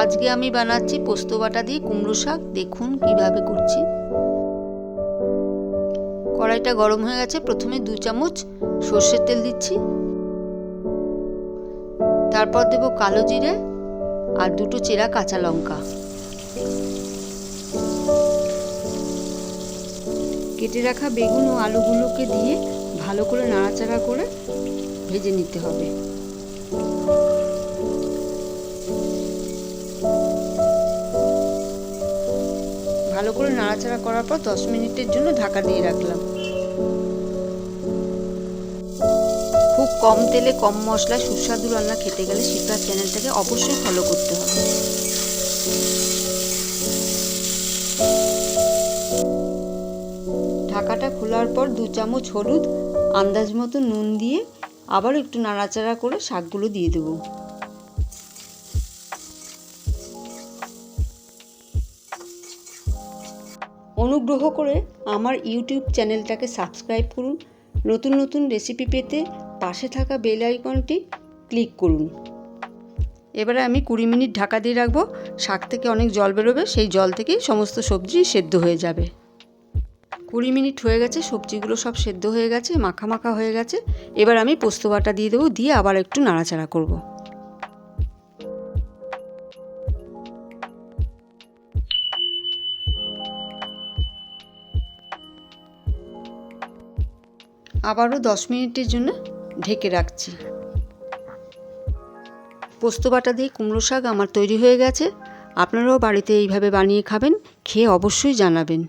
আজকে আমি বানাচ্ছি পোস্ত বাটা দিয়ে কুমড়ো শাক। দেখুন কিভাবে করছি। কড়াইটা গরম হয়ে গেছে। প্রথমে 2 চামচ সর্ষের তেল দিচ্ছি, তারপর দেব কালো জিরে আর 2টো চেরা কাঁচা লঙ্কা। কেটে রাখা বেগুন ও আলুগুলোকে দিয়ে ভালো করে নাড়াচাড়া করে ভেজে নিতে হবে। ভালো করে নাড়াচাড়া করার পর 10 মিনিটের জন্য ঢাকা দিয়ে রাখলাম। খুব কম তেলে কম মশলায় সুস্বাদু রান্না খেতে গেলে শিপ্রার চ্যানেলটাকে অবশ্যই ফলো করতে হবে। ঢাকাটা খোলার পর 2 চামচ হলুদ, আন্দাজ মতো নুন দিয়ে আবার একটু নাড়াচাড়া করে শাকগুলো দিয়ে দেব। অনুগ্রহ করে আমার ইউটিউব চ্যানেলটাকে সাবস্ক্রাইব করুন। নতুন নতুন রেসিপি পেতে পাশে থাকা বেল আইকনটি ক্লিক করুন। এবারে আমি 20 মিনিট ঢাকা দিয়ে রাখবো। শাক থেকে অনেক জল বেরোবে, সেই জল থেকেই সমস্ত সবজি সেদ্ধ হয়ে যাবে। 20 মিনিট হয়ে গেছে, সবজিগুলো সব সেদ্ধ হয়ে গেছে, মাখা মাখা হয়ে গেছে। এবার আমি পোস্ত বাটা দিয়ে দেবো, দিয়ে আবার একটু নাড়াচাড়া করব। আবারও 10 মিনিটের জন্য ঢেকে রাখছি। পোস্ত বাটা দিয়ে কুমড়ো শাক আমার তৈরি হয়ে গেছে। আপনারাও বাড়িতে এইভাবে বানিয়ে খাবেন, খেয়ে অবশ্যই জানাবেন।